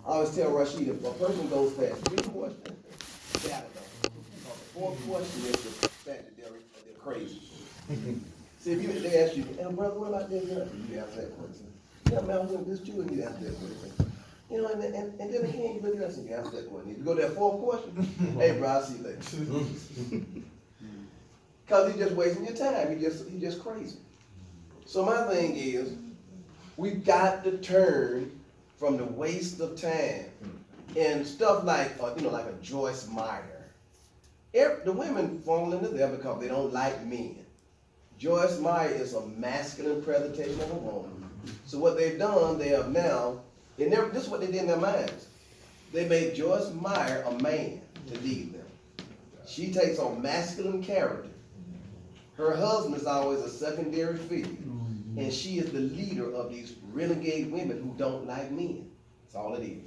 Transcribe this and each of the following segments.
I always tell Rashid, if a person goes past 3 questions, gotta go. Because the 4th question is the fact that they're crazy. See, if they ask you, hey, brother, what about this? You answer that question. Yeah, man, I was in this too, and you answer that question. You know, and then again, you look at us and you answer that question. If you go to that 4th question, hey, bro, I'll see you later. Because he's just wasting your time. He's just crazy. So my thing is, we've got to turn from the waste of time and stuff like, like a Joyce Meyer. The women fall into there because they don't like men. Joyce Meyer is a masculine presentation of a woman. So what they've done, they have now, this is what they did in their minds. They made Joyce Meyer a man to lead them. She takes on masculine character. Her husband is always a secondary figure. And she is the leader of these renegade women who don't like men. That's all it is.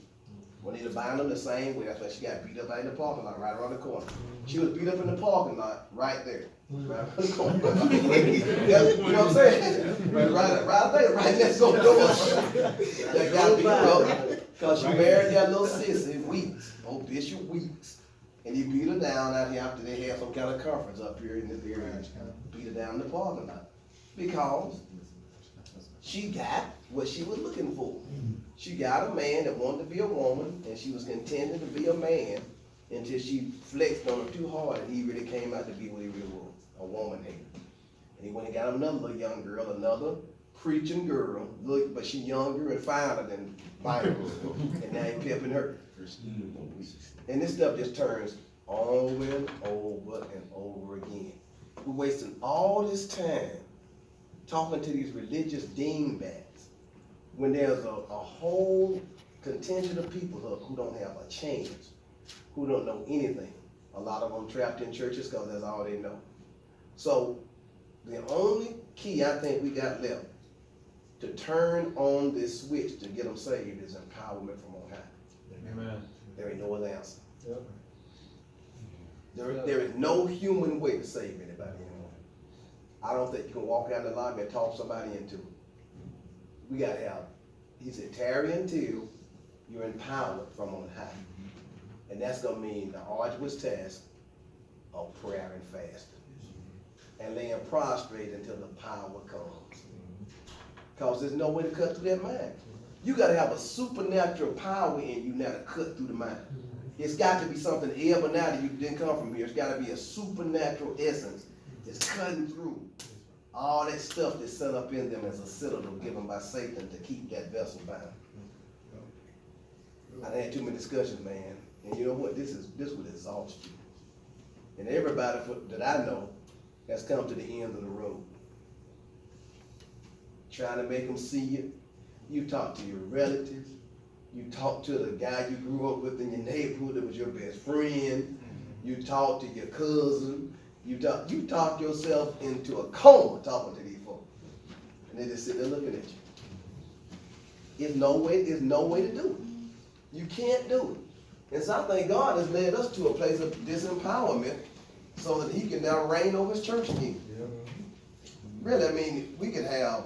We need to bind them the same way. That's why she got beat up out in the parking lot right around the corner. She was beat up in the parking lot right there. Right around the corner. You know what I'm saying? Right there, right next door. That got beat up because she married that little sissy, Weeks, old Bishop Weeks. And he beat her down out here after they had some kind of conference up here in this area. Beat her down in the parking lot. Because she got what she was looking for. She got a man that wanted to be a woman, and she was intended to be a man until she flexed on him too hard, and he really came out to be what he really was, a woman hater. And he went and got another little young girl, another preaching girl, but she younger and finer than Bible. And now he pimping her. And this stuff just turns over and over and over again. We're wasting all this time talking to these religious dingbats when there's a whole contingent of people who don't have a chance, who don't know anything. A lot of them trapped in churches because that's all they know. So the only key I think we got left to turn on this switch to get them saved is empowerment from on high. Amen. There ain't no other answer. Yep. There is no human way to save anybody anymore. I don't think you can walk down the lobby and talk somebody into it. We gotta have, he said, tarry until you're empowered from on high. And that's gonna mean the arduous task of prayer and fasting. And laying prostrate until the power comes. Because there's no way to cut through that mind. You gotta have a supernatural power in you now to cut through the mind. It's got to be something ebb and out that you didn't come from here. It's got to be a supernatural essence that's cutting through all that stuff that's set up in them as a citadel given by Satan to keep that vessel bound. I had too many discussions, man. And you know what? This would exhaust you. And everybody that I know has come to the end of the road. Trying to make them see it. You talk to your relatives. You talk to the guy you grew up with in your neighborhood that was your best friend. You talk to your cousin. You talk yourself into a coma talking to these folks. And they just sit there looking at you. There's no way to do it. You can't do it. And so I think God has led us to a place of disempowerment so that he can now reign over his church again. Really, I mean, we could have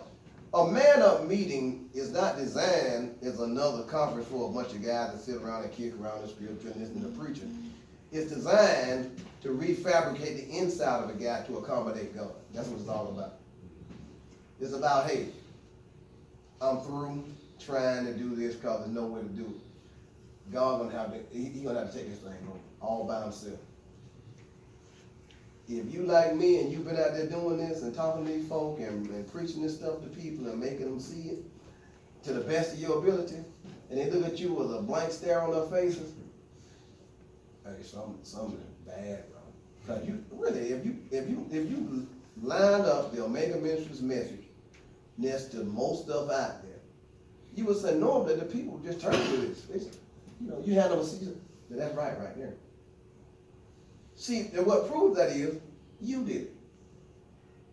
a man-up meeting is not designed as another conference for a bunch of guys that sit around and kick around the scripture and listen to preaching. It's designed to refabricate the inside of a guy to accommodate God. That's what it's all about. It's about, hey, I'm through trying to do this because there's no way to do it. God's gonna have to, he's gonna have to take this thing home all by himself. If you like me and you've been out there doing this and talking to these folk and preaching this stuff to people and making them see it to the best of your ability, and they look at you with a blank stare on their faces, hey, something bad, bro. Because you really, if you lined up the Omega Ministries message next to most stuff out there, you would say normally the people would just turn to this. You had them see that's right there. See, and what proves that is, you did it.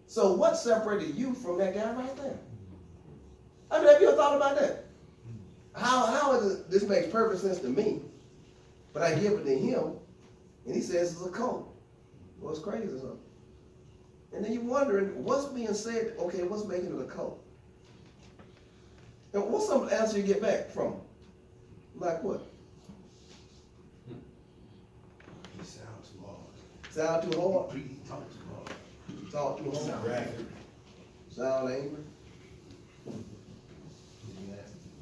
So what separated you from that guy right there? I mean, have you ever thought about that? How is it, this makes perfect sense to me, but I give it to him, and he says it's a cult. Well, it's crazy or something. And then you're wondering, what's being said, okay, what's making it a cult? And what's some answer you get back from him? Like what? He sounds too hard. Sound too hard? He talk too hard. Talk too hard? Sound angry. Sound angry?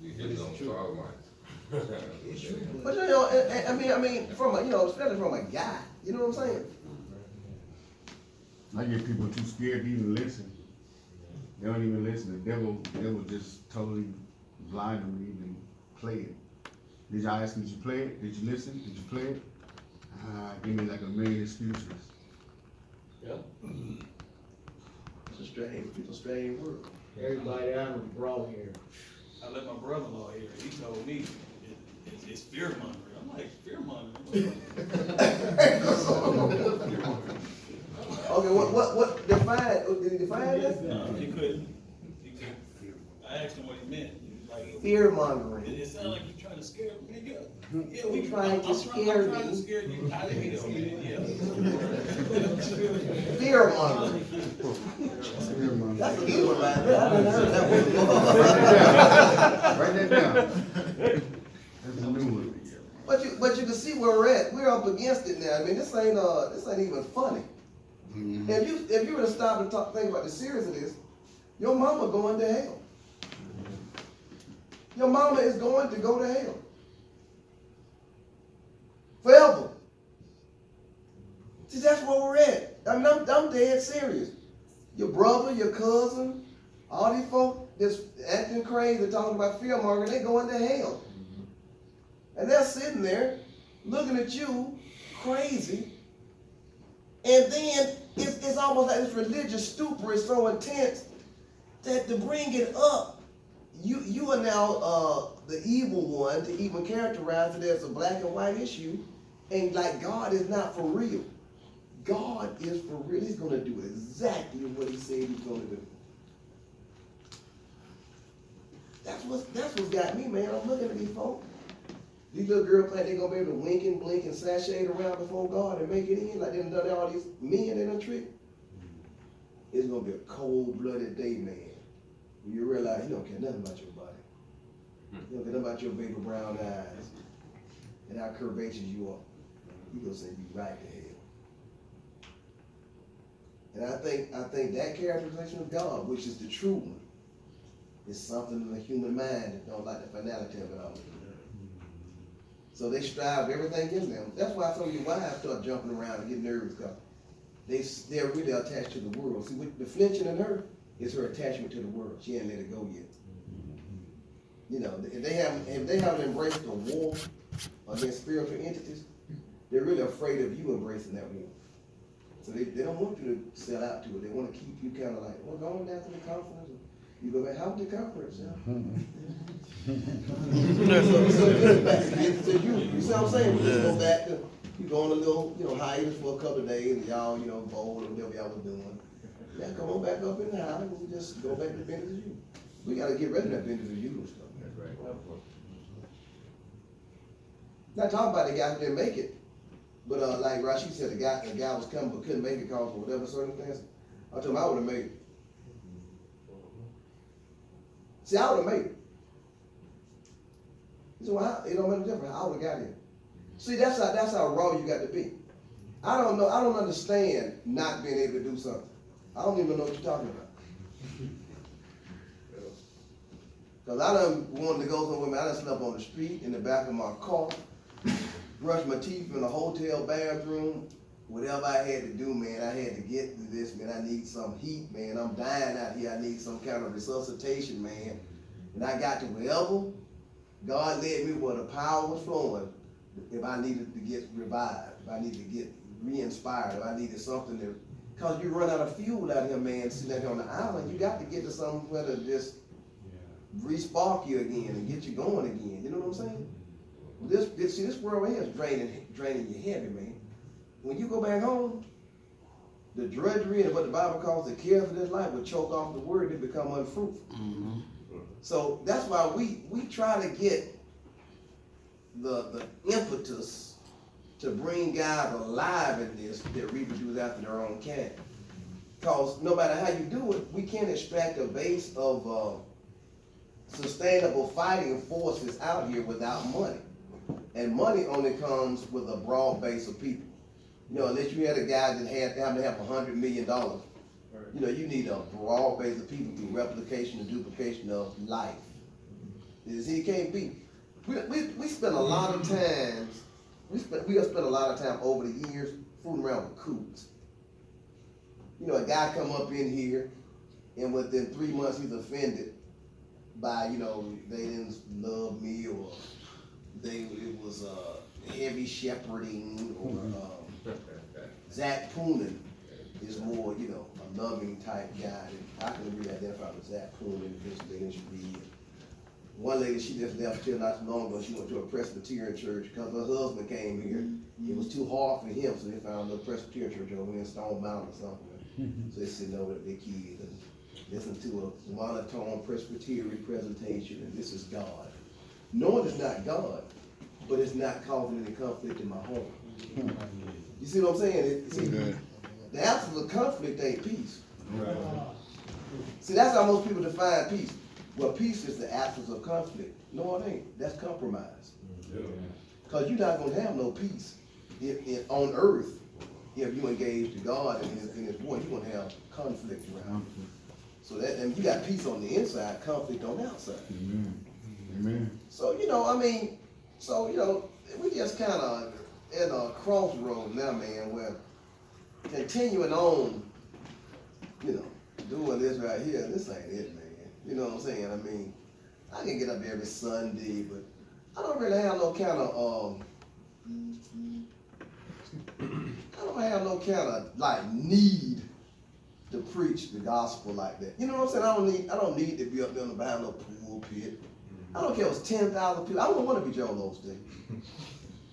You hit it on the solid lines. It's true, But but you know, I mean, from a, especially from a guy, you know what I'm saying? I get people too scared to even listen. They don't even listen. The devil just totally blind them to even play it. Did y'all ask me, did you play it? Did you listen? Did you play it? Give me like a million excuses. It's a strange, it's a strange word. Everybody out on the broad here. I let my brother-in-law hear it. He told me it's fear mongering. I'm like, fear mongering? Okay, what, define, did he define that? No, he couldn't. He couldn't. I asked him what he meant. He was like, Fear it mongering. sounded like you're trying to scare me. Yeah, we Trying to scare I'm trying me. to scare you out of hell, man. Yeah. Fear mongering. That's a good one, man. I haven't heard that one. Write that down. That's a new one. But you can see where we're at. We're up against it now. I mean, this ain't even funny. If you were to stop and think about the seriousness of this, your mama going to hell. Your mama is going to go to hell. Forever. See, that's where we're at. I mean, I'm dead serious. Your brother, your cousin, all these folks that's acting crazy, talking about fear mongering, they going to hell. And they're sitting there looking at you crazy. And then it's almost like this religious stupor is so intense that to bring it up, you are now the evil one to even characterize it as a black and white issue. And like God is not for real. God is for real. He's going to do exactly what he said he's going to do. That's what's got me, man. I'm looking at these folks. These little girls think they're going to be able to wink and blink and sashay around before God and make it in like they done done all these men they done tricked. It's going to be a cold-blooded day, man. When you realize you don't care nothing about your body. You don't care nothing about your baby brown eyes and how curvaceous you are. You're going to say you right to hell. And I think that characterization of God, which is the true one, is something in the human mind that don't like the finality of it all. So they strive everything in them. That's why some of your wives start jumping around and get nervous because they're really attached to the world. See, with the flinching in her is her attachment to the world. She ain't let it go yet. You know, if they haven't embraced the war against spiritual entities, they're really afraid of you embracing that war. So they don't want you to sell out to it. They want to keep you kind of like, well, go on down to the conference. You go back, how was the conference? So you see what I'm saying? We just go back to, you go on a little, hiatus for a couple of days, and y'all, bowl or whatever y'all was doing. Yeah, come on back up in the house, and we just go back to business as usual. We got to get rid of that business as usual stuff. That's right. Not talking about the guy who didn't make it, but like Rashid said, the guy was coming but couldn't make it because of whatever circumstance. I told him I would have made it. See, I would have made it. He said, well, it don't make a difference. I would have got here. See, that's how raw you got to be. I don't understand not being able to do something. I don't even know what you're talking about. Because I done wanted to go somewhere, man. I done slept on the street, in the back of my car, brushed my teeth in a hotel bathroom. Whatever I had to do, man, I had to get to this, man. I need some heat, man. I'm dying out here. I need some kind of resuscitation, man. And I got to wherever God led me where the power was flowing. If I needed to get revived, if I needed to get re-inspired, if I needed something to, because you run out of fuel out here, man, sitting out here on the island, you got to get to somewhere to just re-spark you again and get you going again. You know what I'm saying? Well, this world right here is draining you heavy, man. When you go back home, the drudgery and what the Bible calls the cares of this life will choke off the word and become unfruitful. Mm-hmm. So that's why we try to get the impetus to bring guys alive in this that reproduce after their own kind. Because no matter how you do it, we can't extract a base of sustainable fighting forces out here without money. And money only comes with a broad base of people. You know, unless you had a guy that happened to have $100 million, you know, you need a broad base of people through replication and duplication of life. It can't be. We spent a lot of times, we have spent a lot of time over the years fooling around with coups. You know, a guy come up in here, and within 3 months he's offended by, you know, they didn't love me, or it was heavy shepherding, or Zach Poonen is more, you know, a loving type guy. And I can really identify with Zach Poonen, his ministry. One lady, she just left here not too long ago. She went to a Presbyterian church because her husband came here. It was too hard for him, so they found a Presbyterian church over in Stone Mountain or something. So they sitting over with their kids and listen to a monotone Presbyterian presentation, and this is God. Knowing it's not God, but it's not causing any conflict in my home. You see what I'm saying? The absence of conflict ain't peace. Right. See, that's how most people define peace. Well, peace is the absence of conflict. No, it ain't. That's compromise. Because you're not going to have no peace on earth if you engage to God in his word. You're going to have conflict around. So that, and you got peace on the inside, conflict on the outside. Amen. So, you know, I mean, we just kind of at a crossroad now, man, where continuing on, you know, doing this right here, this ain't it, man. You know what I'm saying? I mean, I can get up every Sunday, but I don't really have no kind of, like need to preach the gospel like that. You know what I'm saying? I don't need to be up there behind no pulpit. I don't care if it's 10,000 people. I don't want to be Joel Osteen.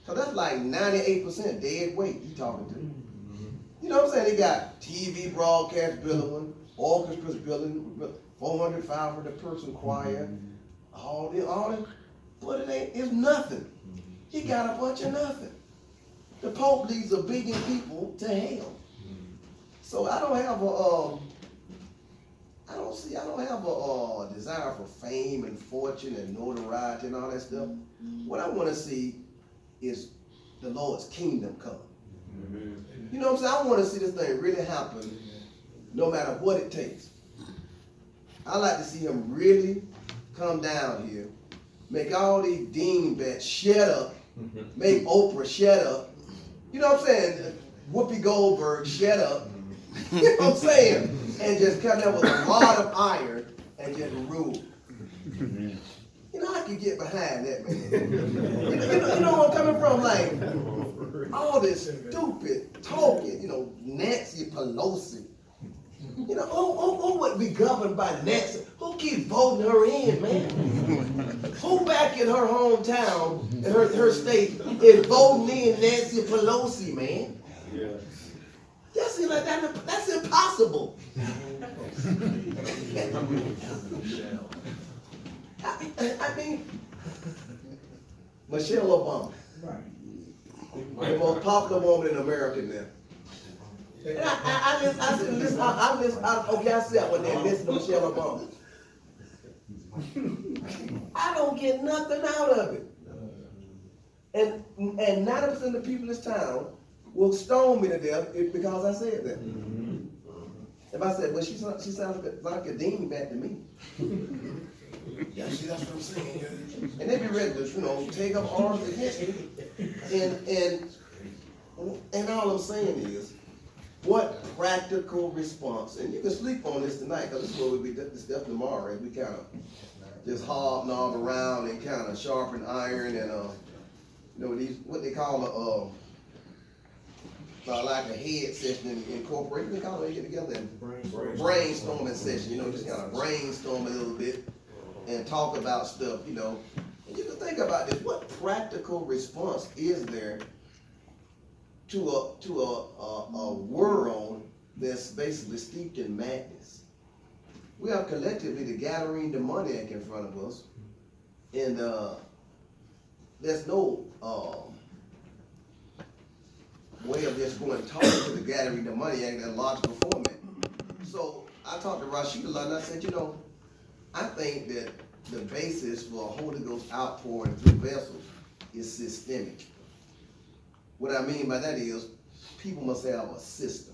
Cause that's like 98% dead weight you talking to. You know what I'm saying? They got TV broadcast building, orchestras building, 400, 500 person choir, all this, but it's nothing. He got a bunch of nothing. The Pope leads 1 billion people to hell. So I don't have a desire for fame and fortune and notoriety and all that stuff. What I want to see is the Lord's kingdom come. You know what I'm saying? I want to see this thing really happen no matter what it takes. I like to see him really come down here, make all these dingbats shut up, make Oprah shut up. You know what I'm saying? Whoopi Goldberg shut up. You know what I'm saying? And just come down with a lot of iron and just rule. You know, I can get behind that, man. You know where I'm coming from? Like, all this stupid talking, you know, Nancy Pelosi. You know, who would be governed by Nancy? Who keeps voting her in, man? Who back in her hometown, in her state, is voting in Nancy Pelosi, man? Yeah. That seems like that's impossible. I mean, Michelle Obama, the most popular woman in America now. And I sat one day and listened to Michelle Obama. I don't get nothing out of it. And 90% of the people in this town will stone me to death because I said that. If I said, well, she sounds like a dingbat to me. Yeah, see, that's what I'm saying. And they be ready to, you know, take up arms against me. And all I'm saying is, what practical response, and you can sleep on this tonight, because this is where we'll be discussing tomorrow, as we kind of just hobnob around and kind of sharpen iron and, you know, these, what they call like a head session incorporate, they call it, get together and brainstorming session, you know, just kind of brainstorm a little bit and talk about stuff, you know. And you can think about this, what practical response is there to a world that's basically steeped in madness? We are collectively the gathering demoniac in front of us, and there's no way of just going and talking to the gathering demoniac in that logical format. So I talked to Rashid a lot, and I said, you know, I think that the basis for a Holy Ghost outpouring through vessels is systemic. What I mean by that is, people must have a system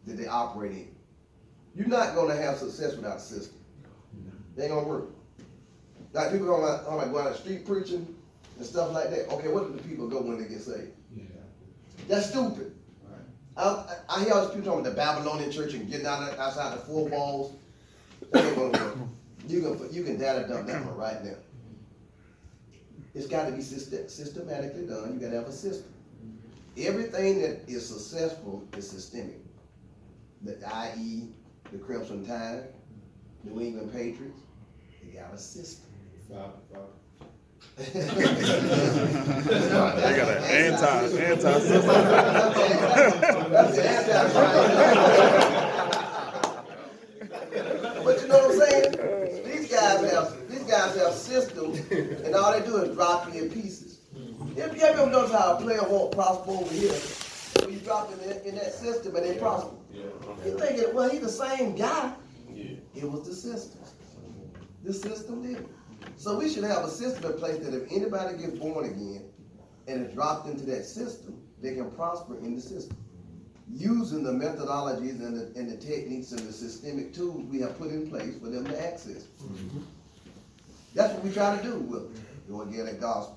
that they operate in. You're not gonna have success without a system. It ain't gonna work. Like people go out the street preaching and stuff like that. Okay, where do the people go when they get saved? Yeah. That's stupid. I hear all these people talking about the Babylonian church and getting outside the four walls. That ain't gonna work. You can data dump that one right now. It's got to be systematically done. You got to have a system. Everything that is successful is systemic. I.e., the Crimson Tide, New England Patriots, they got a system. They got an anti-system. That's the anti. But you know what I'm saying? These guys have systems, and all they do is drop you in pieces. If you ever notice how a player won't prosper over here, when you drop them in that system and they prosper. You thinking, well, he's the same guy. It was the system. The system did it. So we should have a system in place that if anybody gets born again and is dropped into that system, they can prosper in the system. Using the methodologies and the techniques and the systemic tools we have put in place for them to access. That's what we try to do with the organic gospel.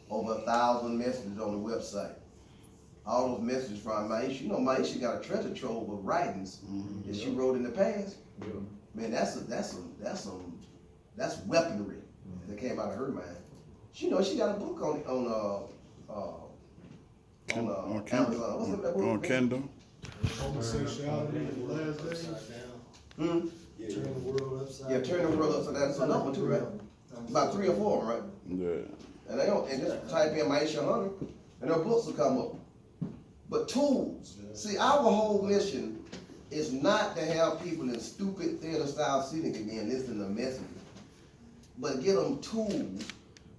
Over 1,000 messages on the website. All those messages from Maisha. You know, Maisha got a treasure trove of writings that she wrote in the past. Man, that's weaponry that came out of her mind. She got a book on Amazon. What's that book? On Kindle. Homosexuality in the last days. Turn the world upside Yeah, turn the world upside down. That's another one too, right? About 3 or 4, right? Yeah. And just type in Maisha Hunter, and her books will come up. But tools. See, our whole mission is not to have people in stupid theater-style seating again listening to messages, but get them tools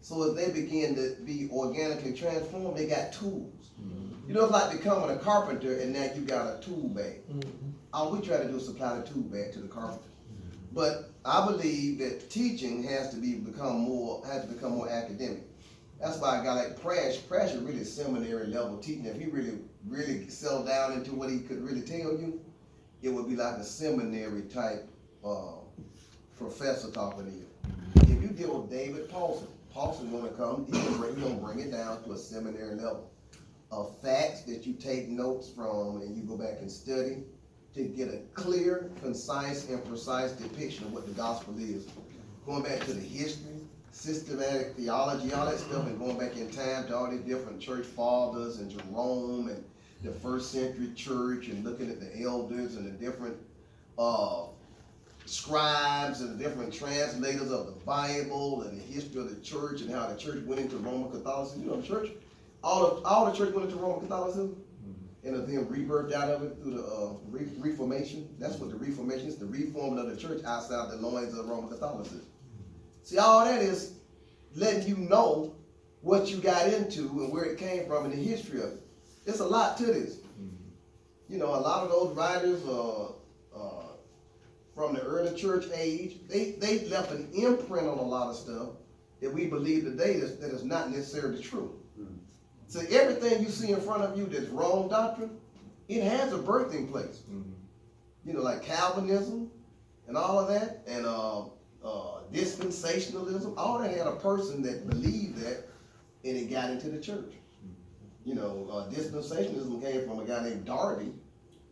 so as they begin to be organically transformed, they got tools. You know, it's like becoming a carpenter and now you got a tool bag. All we try to do is supply the tool bag to the carpenter. But I believe that teaching has to become more academic. That's why a guy like Prash is really seminary level teaching. If he really settled down into what he could really tell you, it would be like a seminary type professor talking to you. If you deal with David Paulson's gonna come, he's gonna bring it down to a seminary level of facts that you take notes from and you go back and study to get a clear, concise, and precise depiction of what the gospel is. Going back to the history, systematic theology, all that stuff, and going back in time to all these different church fathers and Jerome and the first century church and looking at the elders and the different scribes and the different translators of the Bible and the history of the church and how the church went into Roman Catholicism. You know, the church, all the church went into Roman Catholicism and then rebirthed out of it through the Reformation. That's what the Reformation is, the reforming of the church outside the loins of Roman Catholicism. See, all that is letting you know what you got into and where it came from and the history of it. It's a lot to this. You know, a lot of those writers from the early church age, they left an imprint on a lot of stuff that we believe today that is not necessarily true. So everything you see in front of you that's wrong doctrine, it has a birthing place. You know, like Calvinism and all of that, and dispensationalism, all that had a person that believed that, and it got into the church. You know, dispensationalism came from a guy named Darby,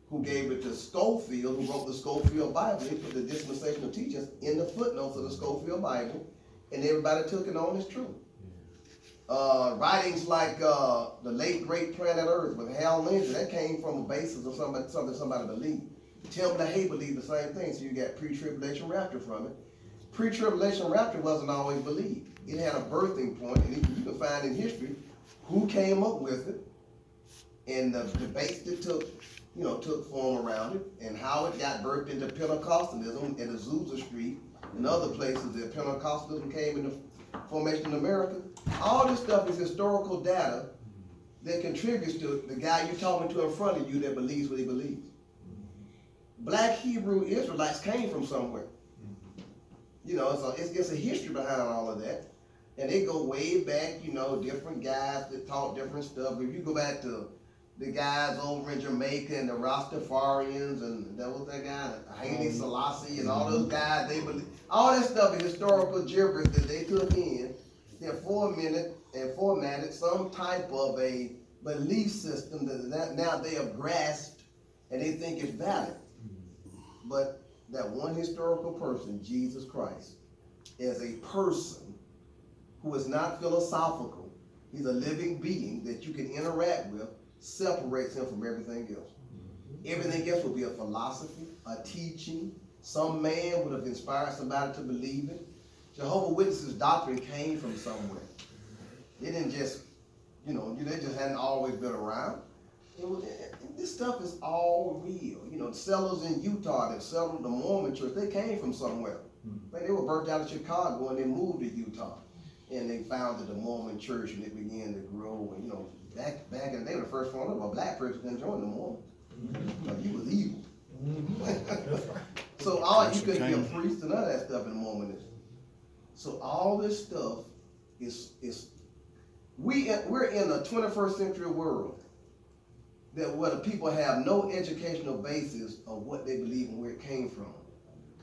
who gave it to Schofield, who wrote the Schofield Bible. He put the dispensational teachings in the footnotes of the Schofield Bible, and everybody took it on as true. Writings like the late great Planet Earth with Hal Lindsey, that came from a basis of something somebody believed. Tim LaHaye believed the same thing, so you got pre-tribulation rapture from it. Pre-tribulation rapture wasn't always believed. It had a birthing point, and you can find in history who came up with it, and the debates that took form around it, and how it got birthed into Pentecostalism in Azusa Street and other places that Pentecostalism came into formation in America. All this stuff is historical data that contributes to the guy you're talking to in front of you that believes what he believes. Black Hebrew Israelites came from somewhere. You know, so it's a history behind all of that. And they go way back, you know, different guys that taught different stuff. If you go back to the guys over in Jamaica and the Rastafarians and that was that guy, Haile Selassie and all those guys, they believe, all that stuff is historical gibberish that they took in, they formatted some type of a belief system that now they have grasped and they think it's valid. But that one historical person, Jesus Christ, is a person who is not philosophical. He's a living being that you can interact with, separates him from everything else. Everything else would be a philosophy, a teaching. Some man would have inspired somebody to believe it. Jehovah's Witnesses' doctrine came from somewhere. They didn't just, you know, they just hadn't always been around. This stuff is all real. You know, the settlers in Utah that settled the Mormon church, they came from somewhere. They were birthed out of Chicago and they moved to Utah. And they founded the Mormon church and it began to grow. And, you know, back in the day, the first one of a black person didn't join the Mormons. He was evil. So you couldn't be a priest and none of that stuff in Mormonism. So all this stuff we're in a 21st century world where the people have no educational basis of what they believe and where it came from.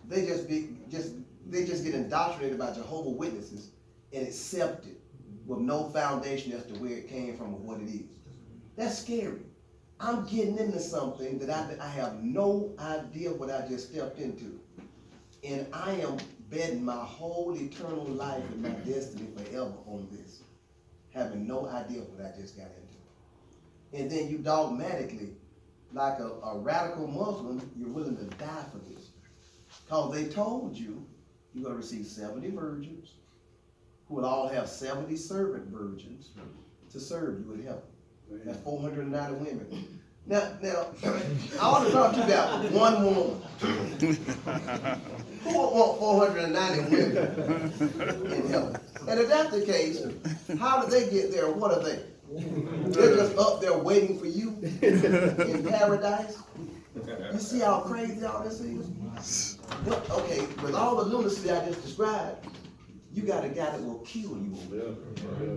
They just get indoctrinated by Jehovah's Witnesses and accept it with no foundation as to where it came from or what it is. That's scary. I'm getting into something that I have no idea what I just stepped into. And I am betting my whole eternal life and my destiny forever on this, having no idea what I just got into. And then you dogmatically, like a radical Muslim, you're willing to die for this. Because they told you you're going to receive 70 virgins who will all have 70 servant virgins to serve you in heaven. That's 490 women. Now, I want to talk to you about one woman. Who would want 490 women in heaven? And if that's the case, how do they get there? What are they? They're just up there waiting for you in paradise? You see how crazy all this is? But, okay, with all the lunacy I just described, you got a guy that will kill you.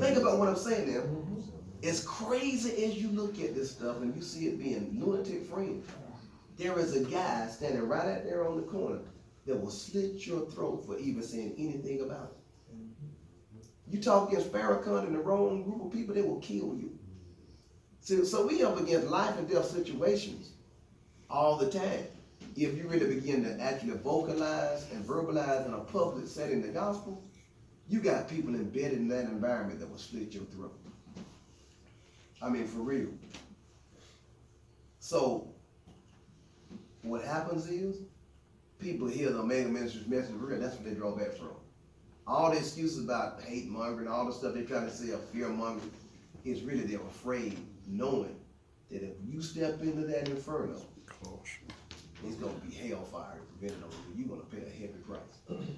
Think about what I'm saying there. As crazy as you look at this stuff and you see it being lunatic friendly, there is a guy standing right out there on the corner that will slit your throat for even saying anything about it. You talk against Farrakhan and the wrong group of people, they will kill you. So we up against life and death situations all the time. If you really begin to actually vocalize and verbalize in a public setting the gospel, you got people embedded in that environment that will slit your throat. I mean, for real. So, what happens is, people hear the Omega Ministries message real, that's what they draw back from. All the excuses about hate mongering, all the stuff they're trying to say of fear mongering, is really they're afraid, knowing that if you step into that inferno, it's going to be hellfire prevented on you. You're going to pay a heavy price.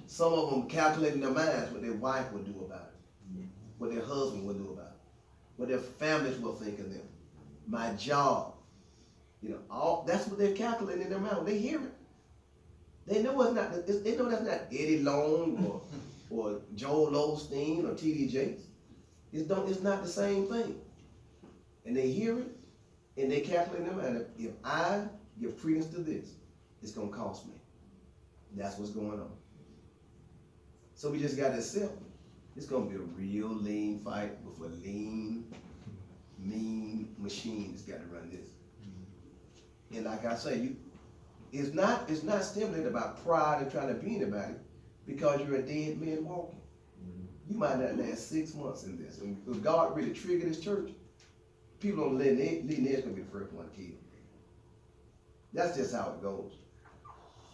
Some of them calculating their minds what their wife would do about it, what their husband would do about it, what their families will think of them, my job. You know, all that's what they're calculating in their mind. They hear it. They know it's not. They know that's not Eddie Long or Joel Osteen or T.D. Jakes. It's not the same thing. And they hear it, and they calculate in their mind. If I give credence to this, it's gonna cost me. That's what's going on. So we just got to accept it. It's gonna be a real lean fight with a lean, mean machine that's got to run this. And like I say, it's not stimulated by pride and trying to be anybody, because you're a dead man walking. You might not last 6 months in this. And if God really triggered his church, people on the leading edge gonna be the first one killed. That's just how it goes.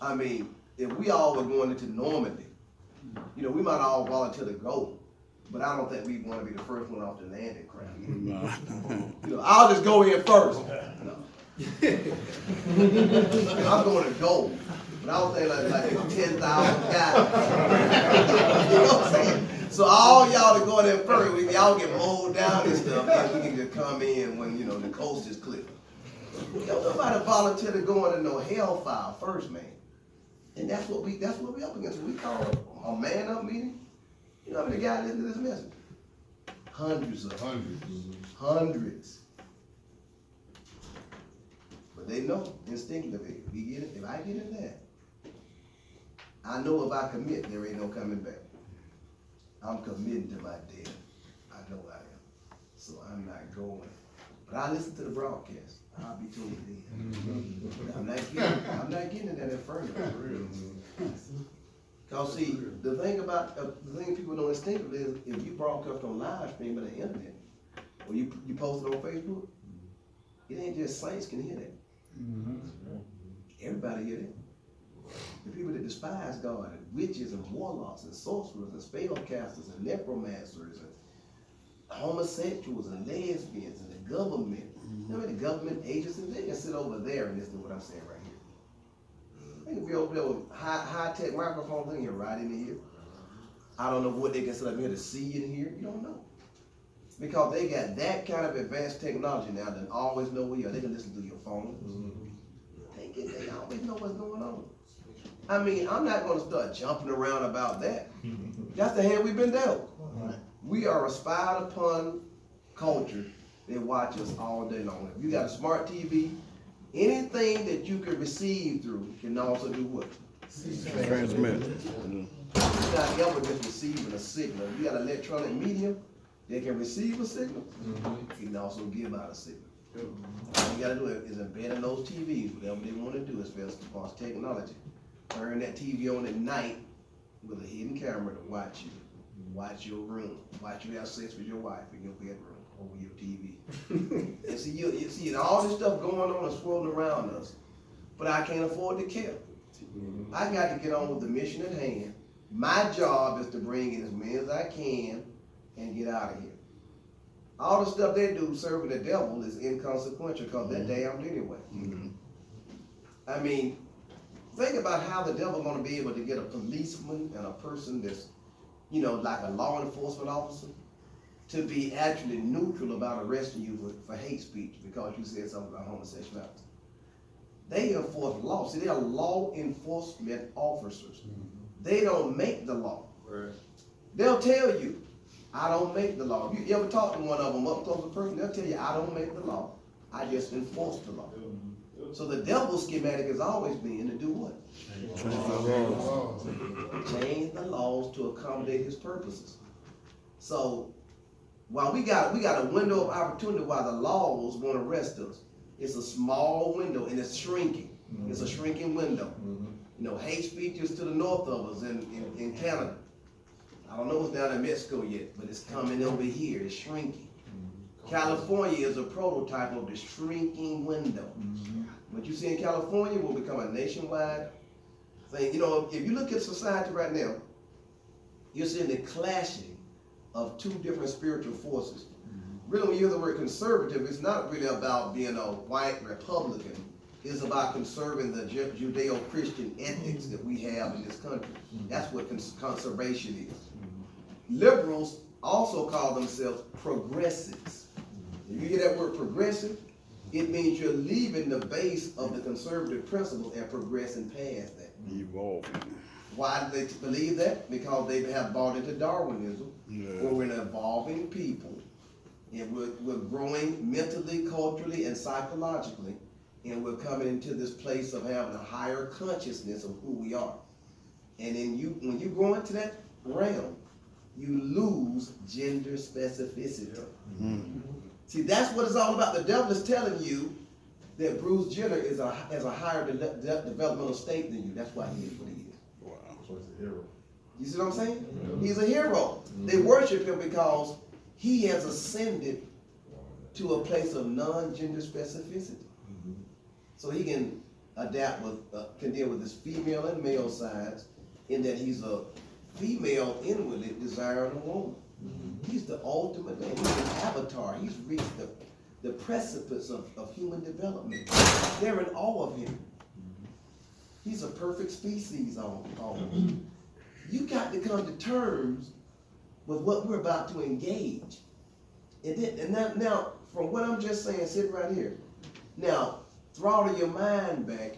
I mean, if we all were going into Normandy, you know, we might all volunteer to go, but I don't think we want to be the first one off the landing craft. You know, I'll just go in first. No. I'm going to go, but I don't think like 10,000 guys. You know what I'm saying? So all y'all that go in there first, y'all get mowed down and stuff, and we can just come in when, you know, the coast is clear. Nobody volunteer to go into no hellfire first, man. And that's what we up against. We call a man up meeting. You know how many guys listen to this message? Hundreds of them. Hundreds. But they know instinctively, if I get in that, I know if I commit, there ain't no coming back. I'm committing to my death. I know I am. So I'm not going. But I listen to the broadcast. I'll be tuned in. I'm not getting in that inferno. Cause see, the thing people know instinctively is if you broadcast on live stream on the internet, or you post it on Facebook, it ain't just saints can hear that. Everybody hear that. The people that despise God, and witches and warlocks and sorcerers and spellcasters and necromancers and homosexuals and lesbians and the government. You know, the government agencies, they can sit over there and listen to what I'm saying right here. They can be over there with high-tech microphones in here, right in here. I don't know what they can sit up here to see in here. You don't know. Because they got that kind of advanced technology now that always know where you are. They can listen through your phone. They always know what's going on. I mean, I'm not going to start jumping around about that. That's the hand we've been dealt. We are a spied upon culture that watch us all day long. If you got a smart TV, anything that you can receive through can also do what? Transmit. You're not ever just receiving a signal. You got an electronic medium that can receive a signal. It can also give out a signal. All you gotta do is embed in those TVs, whatever they wanna do as far as technology. Turn that TV on at night with a hidden camera to watch you. Watch your room. Watch you have sex with your wife in your bedroom over your TV. And see, you see all this stuff going on and swirling around us. But I can't afford to care. I got to get on with the mission at hand. My job is to bring in as many as I can and get out of here. All the stuff they do serving the devil is inconsequential because they're damned anyway. I mean, think about how the devil gonna be able to get a policeman and a person that's, you know, like a law enforcement officer, to be actually neutral about arresting you for hate speech because you said something about homosexuality. They enforce law. See, they are law enforcement officers. They don't make the law. Right. They'll tell you, I don't make the law. If you ever talk to one of them, up close person, they'll tell you, I don't make the law. I just enforce the law. So the devil's schematic has always been to do what? Change the laws to accommodate his purposes. So while we got a window of opportunity while the laws want to arrest us, it's a small window and it's shrinking. It's a shrinking window. You know, hate speech is to the north of us in Canada. I don't know what's down in Mexico yet, but it's coming over here. It's shrinking. California is a prototype of the shrinking window. What you see in California will become a nationwide thing. You know, if you look at society right now, you're seeing the clashing of two different spiritual forces. Really, when you hear the word conservative, it's not really about being a white Republican. It's about conserving the Judeo-Christian ethics that we have in this country. That's what conservation is. Liberals also call themselves progressives. If you hear that word progressive, it means you're leaving the base of the conservative principle and progressing past that. Evolving. Why do they believe that? Because they have bought into Darwinism, where we're an evolving people, and we're growing mentally, culturally, and psychologically, and we're coming into this place of having a higher consciousness of who we are. And then when you grow into that realm, you lose gender specificity. See, that's what it's all about. The devil is telling you that Bruce Jenner has a higher developmental state than you. That's why he is what he is. Wow. So it's a hero. You see what I'm saying? He's a hero. They worship him because he has ascended to a place of non-gender specificity. So he can adapt with, can deal with his female and male sides, in that he's a female inwardly desiring a woman. He's the ultimate man. He's an avatar. He's reached the precipice of human development. They're in awe of him. He's a perfect species on. You got to come to terms with what we're about to engage. And now, from what I'm just saying, sit right here. Now, throttle your mind back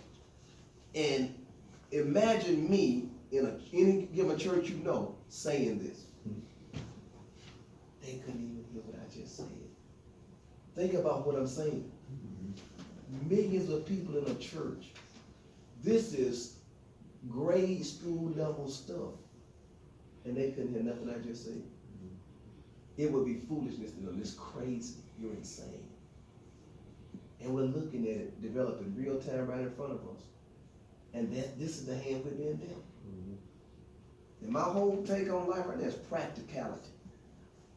and Imagine me in any given church you know saying this. They couldn't even hear what I just said. Think about what I'm saying. Millions of people in a church. This is grade school level stuff. And they couldn't hear nothing I just said. It would be foolishness to them. It's crazy. You're insane. And we're looking at it developing real time right in front of us. And this is the hand we're being dealt. And my whole take on life right now is practicality.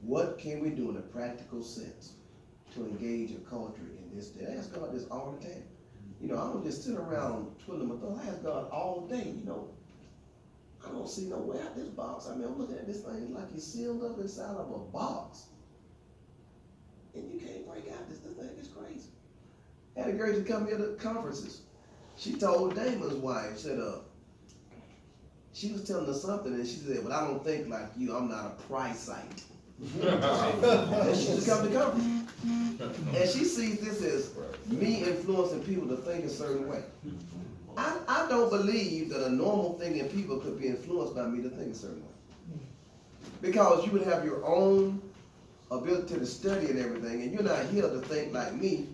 What can we do in a practical sense to engage a culture in this day? I ask God this all the time. You know, I don't just sit around twiddling my thumbs. I ask God all day, you know. I don't see no way out this box. I mean, I'm looking at this thing, it's like you're sealed up inside of a box. And you can't break out this thing is crazy. I had a girl to come here to conferences. She told Damon's wife, said, she was telling her something, and she said, "But I don't think like you, I'm not a Priceite." And she just come to conference. And she sees this as me influencing people to think a certain way. I don't believe that a normal thinking people could be influenced by me to think a certain way. Because you would have your own ability to study and everything, and you're not here to think like me.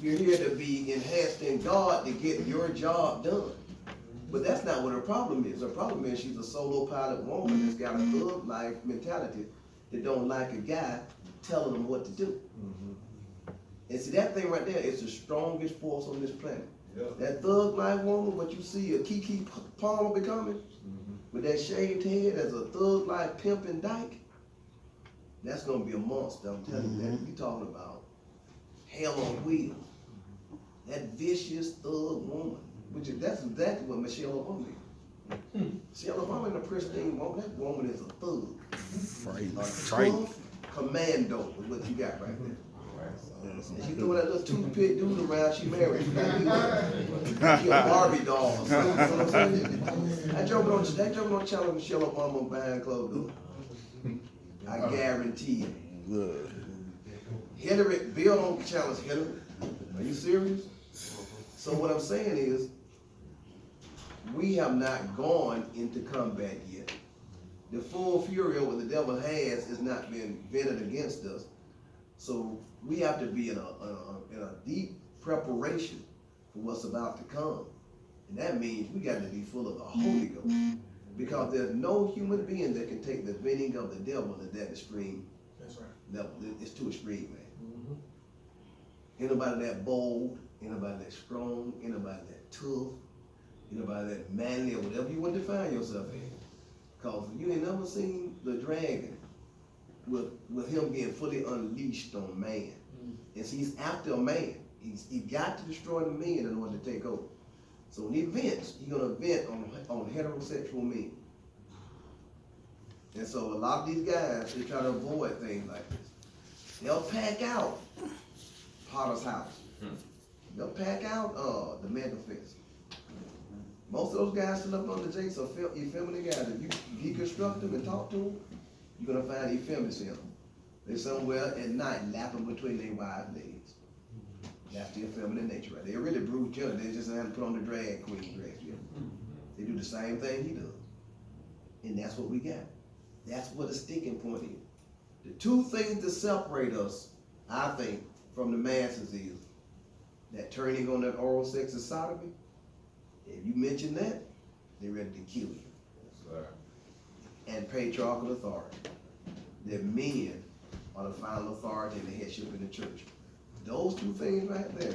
You're here to be enhanced in God to get your job done. But that's not what her problem is. Her problem is she's a solo pilot woman that's got a thug life mentality that don't like a guy telling them what to do. And see, that thing right there is the strongest force on this planet. That thug life woman, what you see a Kiki Palmer becoming, with that shaved head as a thug life pimp and dyke, that's gonna be a monster. I'm telling you that. You talking about hell on wheels. That vicious thug woman, that's exactly what Michelle Obama is. Michelle Obama is a pristine woman. That woman is a thug. A tough commando is what you got right there. And she threw that little toothpick dude around, she married. She a Barbie doll or something. That joke don't challenge Michelle Obama behind closed doors. I guarantee you. Bill don't challenge Hillary. Are you serious? So what I'm saying is, we have not gone into combat yet. The full fury of what the devil has not been vented against us. So we have to be in a deep preparation for what's about to come. And that means we got to be full of the Holy Ghost. Because there's no human being that can take the venting of the devil to that extreme level. It's too extreme, man. Anybody that bold, anybody that strong, anybody that tough, anybody that manly, or whatever you want to define yourself as. Because you ain't never seen the dragon with him being fully unleashed on man. And so he's after a man. He got to destroy the man in order to take over. So when he vents, he's gonna vent on heterosexual men. And so a lot of these guys, they try to avoid things like this. They'll pack out Potter's house. They'll pack out the mega fence. Most of those guys still up on the Jakes are effeminate guys. If you deconstruct them and talk to them, you're gonna find effeminacy in them. They're somewhere at night lapping between their wives' legs. That's the feminine nature, right? They're really Bruce Jenner. They just have to put on the drag queen dress. Yeah. They do the same thing he does. And that's what we got. That's what the sticking point is. The two things that separate us, I think, from the masses is that turning on that oral sex and sodomy. If you mention that, they're ready to kill you. Sir. And patriarchal authority. That men are the final authority and the headship in the church. Those two things right there,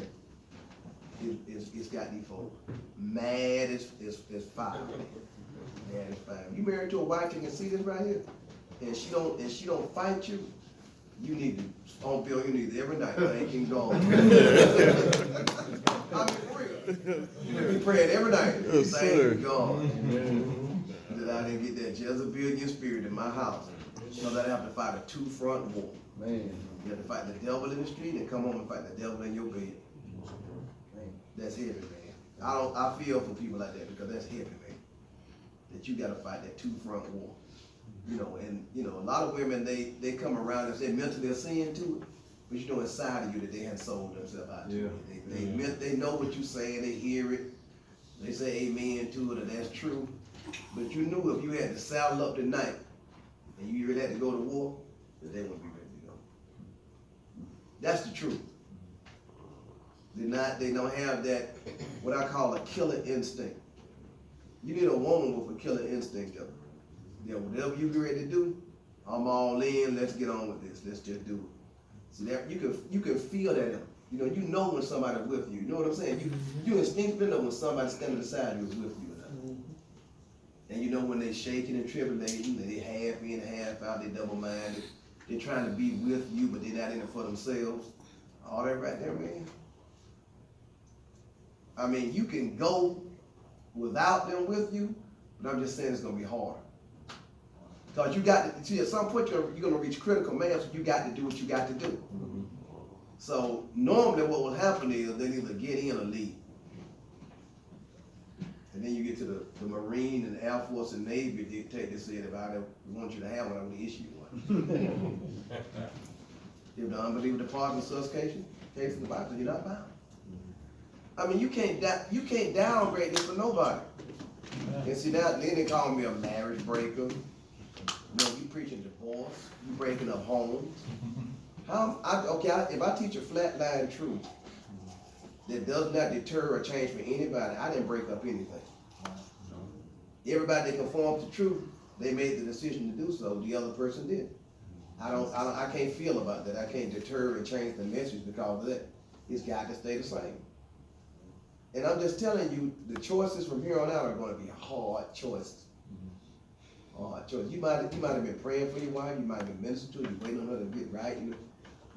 it's got these folks mad as fire. Mad as fire. You married to a wife, you can see this right here, and she don't fight you. You need to on Bill. You need every night. Thank you, God. I mean, for real. You need to be praying every night. Yes, Thank sir. you, God, that I didn't get that Jezebelian spirit in my house. So that I have to fight a two-front war. Man. You have to fight the devil in the street and come home and fight the devil in your bed. That's heavy, man. I feel for people like that because that's heavy, man. That you gotta fight that two-front war. You know, and you know, a lot of women they come around and say mentally ascend to it, but you know inside of you that they hadn't sold themselves out to it. They know what you're saying, they hear it, They say amen to it, and that's true. But you knew if you had to saddle up tonight and you really had to go to war, that they wouldn't be ready to go. That's the truth. They don't have that, what I call a killer instinct. You need a woman with a killer instinct though. Yeah, whatever you get ready to do, I'm all in, let's get on with this, let's just do it. See that, you can feel that in them. You know when somebody's with you. You know what I'm saying? You instinctively know when somebody's standing beside you is with you. And you know when they shaking and tribulating, they half in, half out, they double-minded. They're trying to be with you, but they're not in it for themselves. All that right there, man. I mean, you can go without them with you, but I'm just saying it's gonna be hard. Because you got to, see, at some point you're gonna reach critical mass, so you got to do what you got to do. So normally what will happen is they either get in or leave. And then you get to the Marine and the Air Force and Navy dictate, they said, if I want you to have one, I'm gonna issue you one. If the unbeliever departs in suspension, case in the Bible, you're not bound. I mean, you can't downgrade this for nobody. And see now, then they call me a marriage breaker. You preaching divorce, you breaking up homes. If I teach a flat line truth that does not deter or change for anybody, I didn't break up anything. Everybody that conforms to truth, they made the decision to do so. The other person did. I can't feel about that. I can't deter and change the message because of that. It's got to stay the same. And I'm just telling you, the choices from here on out are going to be hard choices. Hard choices. You might have been praying for your wife. You might have been ministering to her. You waiting on her to get right.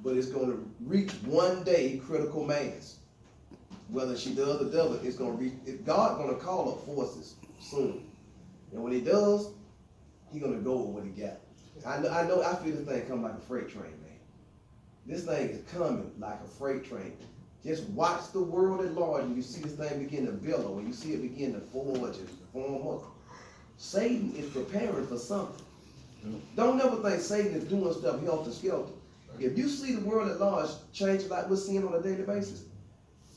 But it's going to reach one day critical mass. Whether she does or doesn't, it's going to reach. God's going to call up forces soon. And when he does, he's going to go with what he got. I feel this thing coming like a freight train, man. This thing is coming like a freight train. Just watch the world at large and you see this thing begin to billow and you see it begin to forge and form up. Satan is preparing for something. Don't ever think Satan is doing stuff helter-skelter. If you see the world at large change like we're seeing on a daily basis,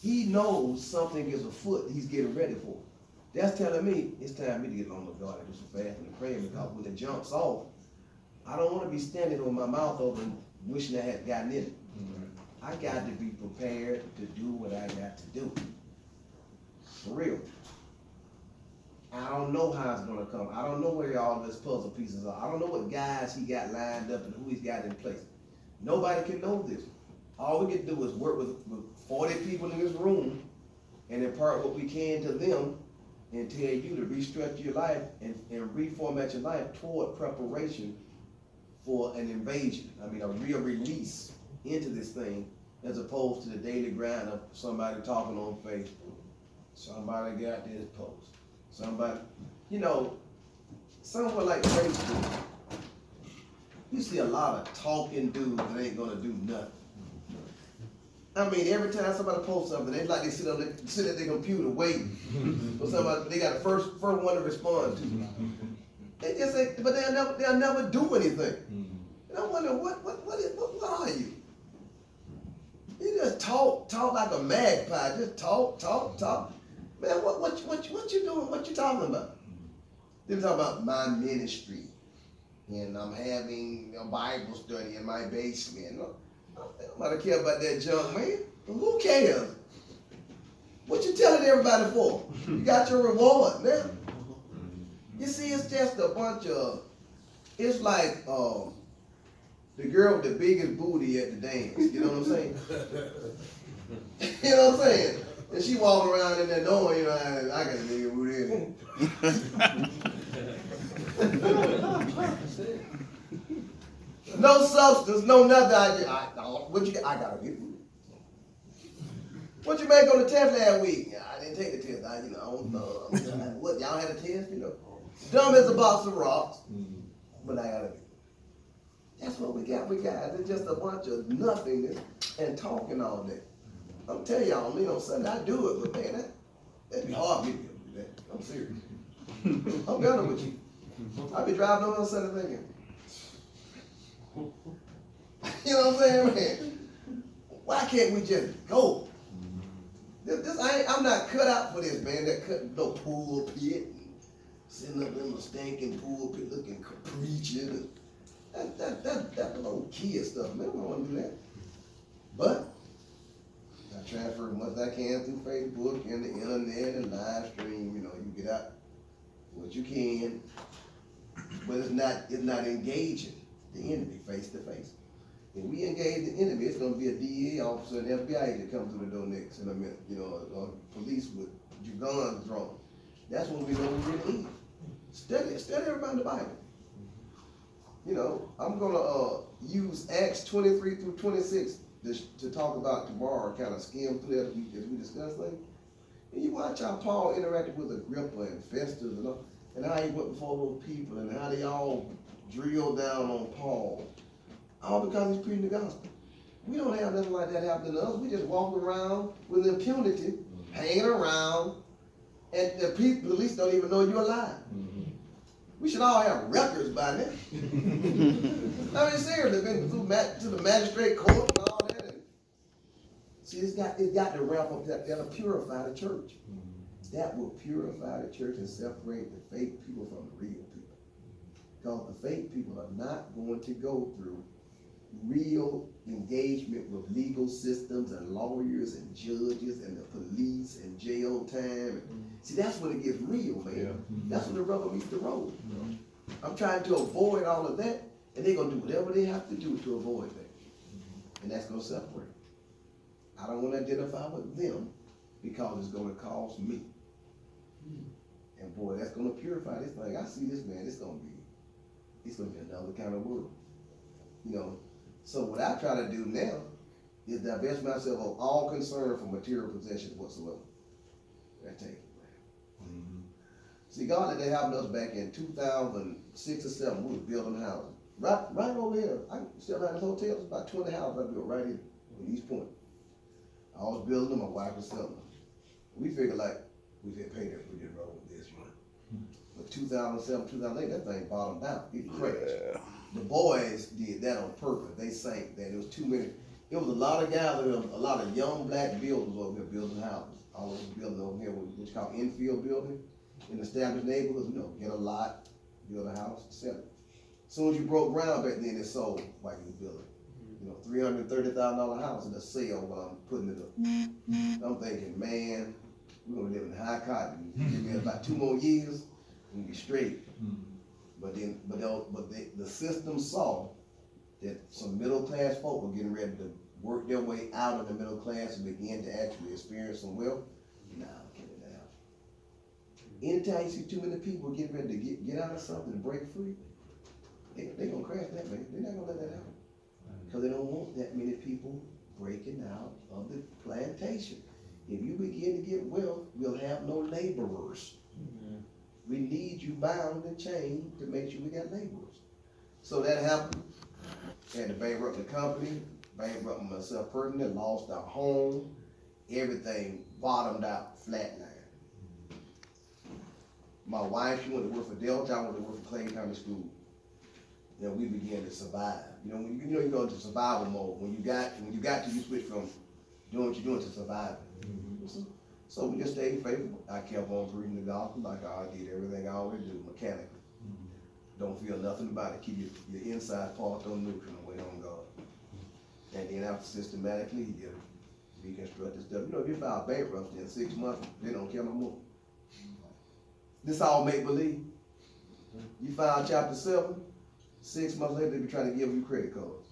he knows something is afoot he's getting ready for. That's telling me it's time for me to get along with God and do some fasting and praying, because when it jumps off, I don't want to be standing with my mouth open wishing I had gotten in it. I got to be prepared to do what I got to do. For real. I don't know how it's going to come. I don't know where all this puzzle pieces are. I don't know what guys he got lined up and who he's got in place. Nobody can know this. All we can do is work with 40 people in this room and impart what we can to them and tell you to restructure your life and reformat your life toward preparation for an invasion. I mean, a real release into this thing, as opposed to the daily grind of somebody talking on Facebook. Somebody got this post. Somebody, somewhere like Facebook, you see a lot of talking dudes that ain't gonna do nothing. I mean, every time somebody posts something, they like they sit at their computer waiting for somebody. They got the first one to respond to. They just say, but they'll never do anything. And I wonder what are you? You just talk like a magpie. Just talk. Man, what you doing? What you talking about? They talking about my ministry, and I'm having a Bible study in my basement. Nobody care about that junk, man. Who cares? What you telling everybody for? You got your reward, man. You see, it's just a bunch of. It's like the girl with the biggest booty at the dance. You know what I'm saying? You know what I'm saying? And she walking around in there knowing, I got a nigga booty. No substance, no nothing. I got a booty. What you make on the test last week? I didn't take the test. I don't know. What, y'all had a test? Dumb as a box of rocks. But I got a. That's what we got. It's just a bunch of nothingness and talking all day. I'm telling y'all, on Sunday I do it, but man, that'd be hard for me to do that. I'm serious. I'm done with you. I be driving on Sunday thinking, you know what I'm saying, man? Why can't we just go? I'm not cut out for this, man, that cut no pulpit and sitting up in the stinking pulpit looking preaching. That little kid stuff, man, I don't wanna do that. But I transfer as much as I can through Facebook and the internet and live stream, you know, you get out what you can, but it's not engaging the enemy face to face. If we engage the enemy, it's gonna be a DEA officer and FBI agent come through the door next in a minute, you know, or police with your guns drawn. That's when we know we're really in. Study everybody in the Bible. You know, I'm gonna use Acts 23 through 26 to talk about tomorrow, kind of skim through that as we discuss things. And you watch how Paul interacted with Agrippa and Festus and how he went before those people and how they all drilled down on Paul. All because he's preaching the gospel. We don't have nothing like that happening to us. We just walk around with impunity, hanging around, and the people at least don't even know you're alive. We should all have records by now. I mean, seriously, been to the magistrate court and all that. And see, it's got to wrap up that'll purify the church. That will purify the church and separate the fake people from the real people. Because the fake people are not going to go through real engagement with legal systems and lawyers and judges and the police and jail time. See, that's when it gets real, man. Yeah. That's when the rubber meets the road. I'm trying to avoid all of that, and they're gonna do whatever they have to do to avoid that. And that's gonna separate. I don't want to identify with them because it's gonna cost me. And boy, that's gonna purify this thing. I see this, man, it's gonna be another kind of world. You know, so what I try to do now is divest myself of all concern for material possessions whatsoever. I take it. See, God let that happen to us back in 2006 or 7. We was building houses. Right over here. I still have this hotel. It's about 20 houses I built right here in East Point. I was building them, my wife was selling them. We figured like we did pay that, we did roll with this, you know. But 2007, 2008, that thing bottomed out. It crashed. Yeah. The boys did that on purpose. They sank that. It was too many. It was a lot of guys, a lot of young black builders over here building houses. All over the building over here, what's called infield building. In established neighborhoods, you know, get a lot, build a house, sell it. As soon as you broke ground back then, it sold while you was building. You know, $330,000 house in a sale while I'm putting it up. I'm thinking, man, we're gonna live in high cotton. Give me about 2 more years, we'll be straight. But the system saw that some middle class folk were getting ready to work their way out of the middle class and begin to actually experience some wealth. Nah, get it out. Anytime you see too many people getting ready to get out of something and break free, they gonna crash that, man. They're not gonna let that happen. Because they don't want that many people breaking out of the plantation. If you begin to get wealth, we'll have no laborers. We need you bound and chained to make sure we got laborers. So that happened. Had to bankrupt the company, bankrupt myself personally, lost our home, everything bottomed out, flatlined. My wife, she went to work for Delta, I went to work for Clay County School. You know, we began to survive. You know, you go into survival mode. When you got to, you switch from doing what you're doing to surviving. So we just stayed faithful. I kept on preaching the gospel like I did everything I always do, mechanically. Don't feel nothing about it. Keep your inside parts on neutral and wait on God. And then after systematically, you reconstruct this stuff. You know, if you file bankruptcy in 6 months, they don't care no more. This all make believe. You file chapter 7, 6 months later, they be trying to give you credit cards.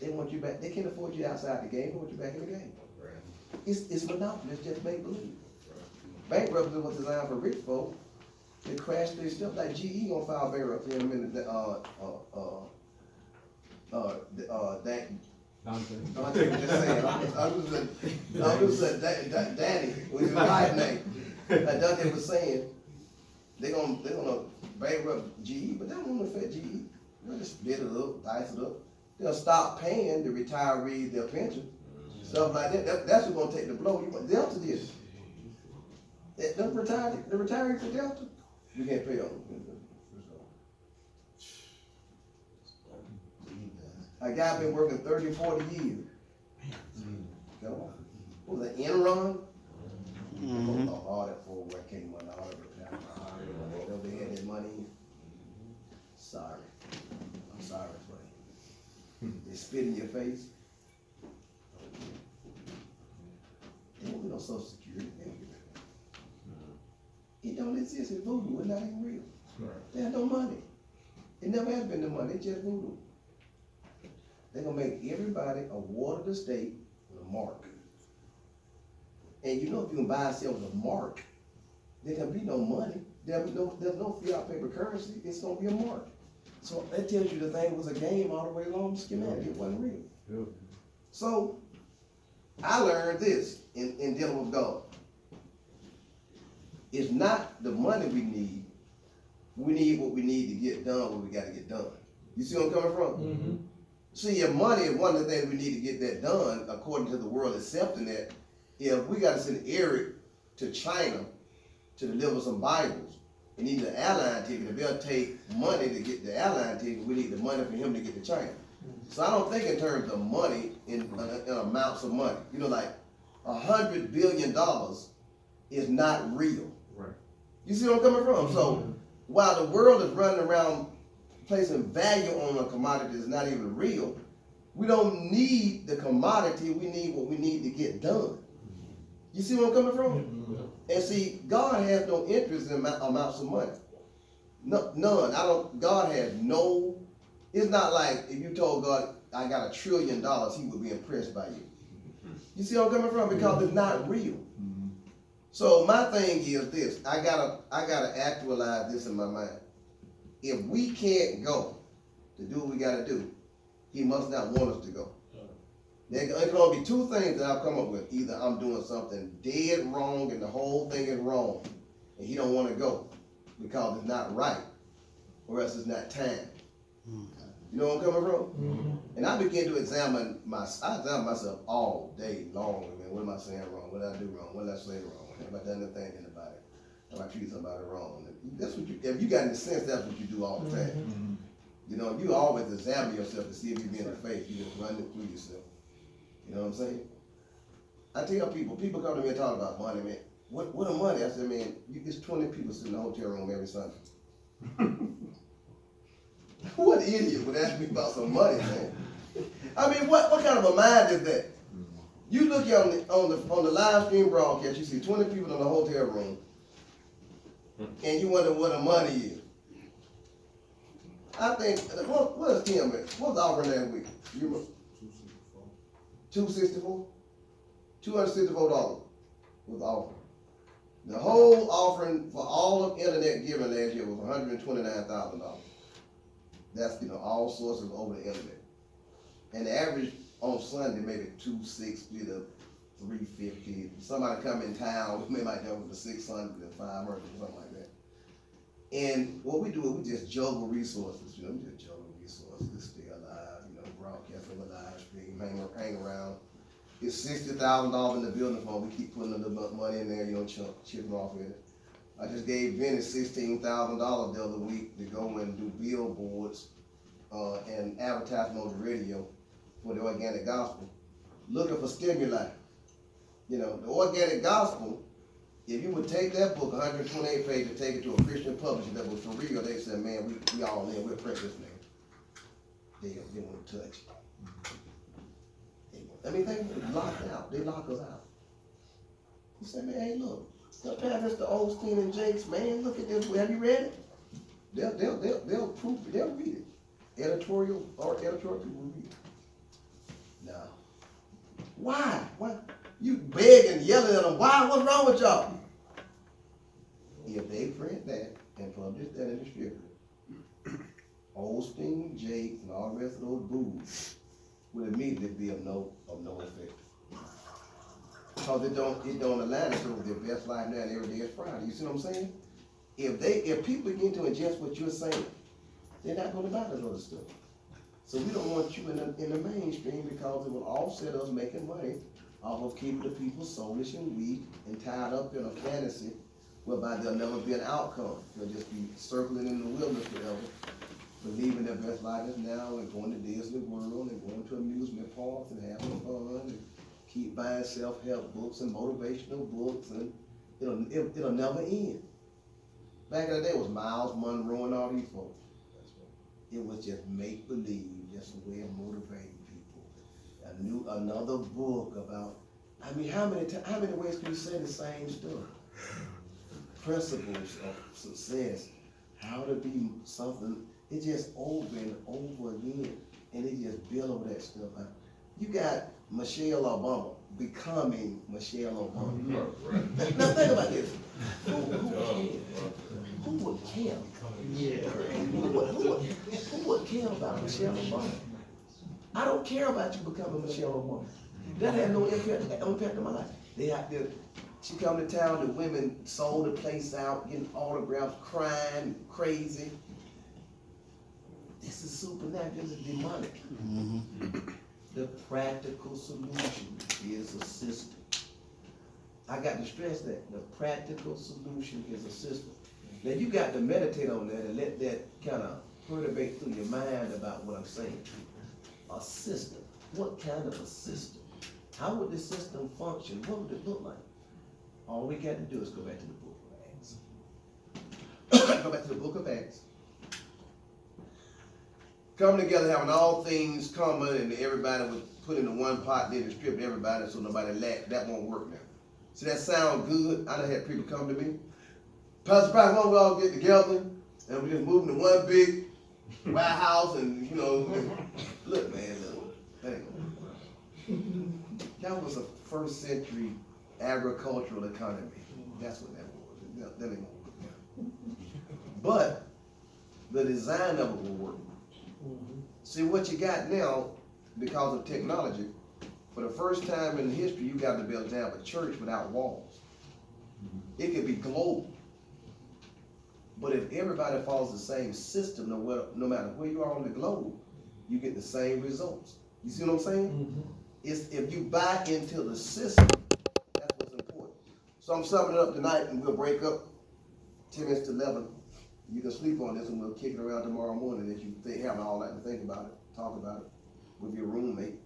They want you back. They can't afford you outside the game. They want you back in the game. It's monopoly. It's just make believe. Bankruptcy was designed for rich folk. They crash their stuff like GE gonna file bankruptcy in a minute. Dante was just saying. I was just saying. Danny was his wife's name. Like Dante was saying, they're gonna bankrupt GE, but that won't affect GE. They'll just split it up, dice it up. They'll stop paying the retirees their pension. Stuff like that. That's what's gonna take the blow. Delta did it. The retirees for Delta, we can't pay them. A guy been working 30, 40 years. Come on. what was it, Enron? All that for what came on all of it. They had that money. Sorry. I'm sorry for you. They spit in your face. There won't be no social security. It don't exist. It's voodoo. It's not even real. They have no money. It never has been the money. It's just voodoo. They're gonna make everybody award of the state with a mark. And you know if you can buy and sell with a mark, there can be no money. There's no fiat paper currency. It's gonna be a mark. So that tells you the thing was a game all the way along the schematic. It wasn't real. So I learned this in dealing with God. It's not the money we need. We need what we need to get done what we gotta get done. You see where I'm coming from? Mm-hmm. See, if money is one of the things we need to get that done, according to the world accepting that, if we gotta send Eric to China to deliver some Bibles, and need an airline ticket, if they'll take money to get the airline ticket, we need the money for him to get to China. So I don't think in terms of money, in amounts of money. You know, like $100 billion is not real. Right. You see where I'm coming from? So while the world is running around placing value on a commodity that's not even real, we don't need the commodity, we need what we need to get done. You see where I'm coming from? And see, God has no interest in amounts of money. No, none. God has no, it's not like if you told God, I got $1 trillion, he would be impressed by you. You see where I'm coming from? Because it's not real. So my thing is this, I gotta actualize this in my mind. If we can't go to do what we gotta do, he must not want us to go. There's gonna be two things that I've come up with. Either I'm doing something dead wrong and the whole thing is wrong, and he don't wanna go because it's not right, or else it's not time. You know where I'm coming from? And I begin to examine myself all day long. Man, what am I saying wrong? What did I do wrong? What did I say wrong? Have I done anything to anybody? Have I treated somebody wrong? That's what you, if you got any sense, that's what you do all the time. You know, you always examine yourself to see if you're being faith. You just run it through yourself. You know what I'm saying? I tell people come to me and talk about money, man. What a money? I said, man, it's 20 people sitting in the hotel room every Sunday. What idiot would ask me about some money, man? I mean, what kind of a mind is that? You look on the live stream broadcast, you see 20 people in the hotel room, and you wonder what the money is. I think, what is Tim at? What's the offering last week? You remember? $264? $264 was the offering. The whole offering for all of internet giving last year was $129,000. That's, all sources over the internet. And the average on Sunday, maybe 260 to 350. Somebody come in town, we might go with the 600 and 500 or something like that. And what we do is we just juggle resources, we just juggle resources, stay alive, broadcast over live stream, hang around. It's $60,000 in the building fund, we keep putting a little bit of money in there, chipping off with it. I just gave Vinny $16,000 the other week to go and do billboards and advertisement on the radio for the organic gospel, looking for stimuli. The organic gospel, if you would take that book, 128 pages, take it to a Christian publisher that was for real, they said, man, we all in, we'll print this thing. They won't touch it. They locked out. They lock us out. You say, man, hey, look, Mr. Osteen and Jakes, man, look at this. Have you read it? They'll prove it. They'll read it. Editorial people will read it. No. Why? You begging, yelling at them. Why? What's wrong with y'all? If they print that and publish that and distribute it, Osteen, Jakes, and all the rest of those boos would immediately be of no effect. Because it don't align it with their best life now and every day is Friday. You see what I'm saying? If people begin to ingest what you're saying, they're not going to buy this other stuff. So we don't want you in the mainstream because it will offset us making money off of keeping the people soulish and weak and tied up in a fantasy whereby there'll never be an outcome. They'll just be circling in the wilderness forever, believing their best life is now and going to Disney World and going to amusement parks and having fun and keep buying self-help books and motivational books, and it'll never end. Back in the day, it was Miles Monroe and all these folks. It was just make-believe, just a way of motivating people. Another book about, I mean, how many ways can you say the same stuff? Principles of success, how to be something, it just over and over again, and it just build over that stuff. You got Michelle Obama becoming Michelle Obama. Right. Now think about this. Who would care? Who would care about Michelle Obama? I don't care about you becoming Michelle Obama. That had no impact on my life. She come to town, the women sold the place out, getting autographs, crying, crazy. This is supernatural, this is demonic. The practical solution is a system. I got to stress that. The practical solution is a system. Now you got to meditate on that and let that kind of perturbate through your mind about what I'm saying. A system. What kind of a system? How would the system function? What would it look like? All we got to do is go back to the book of Acts. Go back to the book of Acts. Coming together, having all things common, and everybody was put into one pot, then distribute everybody so nobody lacked. That won't work now. See, that sound good? I done had people come to me. Pastor Price, why don't we all get together and we just move into one big White House and, look, man, that ain't gonna work. That was a first century agricultural economy. That's what that was. That ain't gonna work. But the design of it will work. See, what you got now, because of technology, for the first time in history, you got to be able to have a church without walls. It could be global. But if everybody follows the same system, no matter where you are on the globe, you get the same results. You see what I'm saying? It's if you buy into the system, that's what's important. So I'm summing it up tonight, and we'll break up 10 minutes to 11. You can sleep on this, and we'll kick it around tomorrow morning if you have all that to think about it, talk about it with your roommate.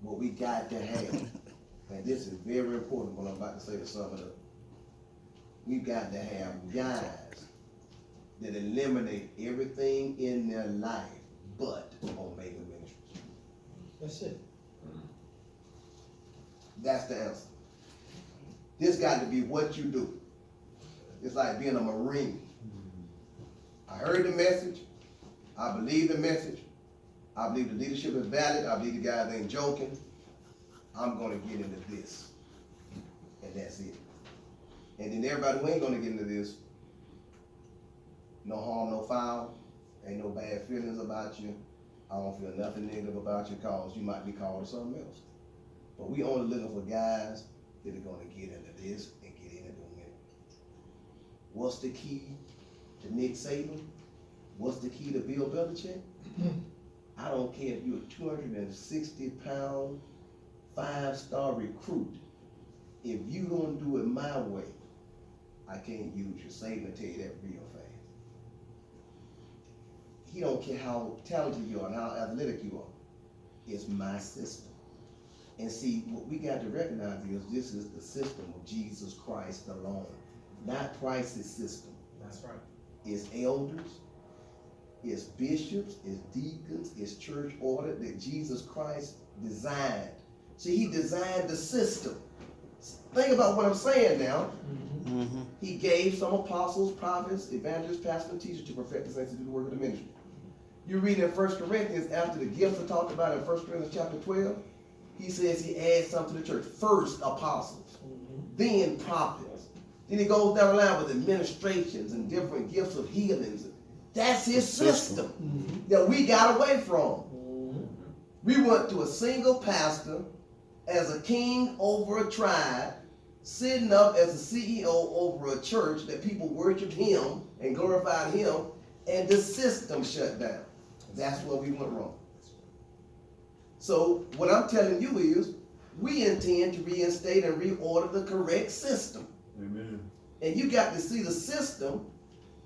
What we got to have, and this is very important what I'm about to say to sum it up. We've got to have guys that eliminate everything in their life but Omega Ministries. That's it. That's the answer. This got to be what you do. It's like being a Marine. I heard the message. I believe the message. I believe the leadership is valid. I believe the guys ain't joking. I'm going to get into this. And that's it. And then everybody who ain't going to get into this, no harm, no foul. Ain't no bad feelings about you. I don't feel nothing negative about you because you might be called to something else. But we only looking for guys that are going to get into this and get in it and win. What's the key to Nick Saban? What's the key to Bill Belichick? I don't care if you're a 260-pound, 5-star recruit. If you don't do it my way, I can't use you. Saban tell you that real fast. He don't care how talented you are and how athletic you are. It's my system. And see, what we got to recognize is this is the system of Jesus Christ alone, not Price's system. That's right. It's elders, it's bishops, it's deacons, it's church order that Jesus Christ designed. See, he designed the system. Think about what I'm saying now. He gave some apostles, prophets, evangelists, pastors, and teachers to perfect the saints to do the work of the ministry. You read in 1 Corinthians, after the gifts are talked about in 1 Corinthians chapter 12, he says he adds something to the church. First apostles, then prophets. Then he goes down the line with administrations and different gifts of healings. That's his system that we got away from. We went to a single pastor as a king over a tribe, sitting up as a CEO over a church that people worshiped him and glorified him, and the system shut down. That's where we went wrong. So what I'm telling you is, we intend to reinstate and reorder the correct system. Amen. And you got to see the system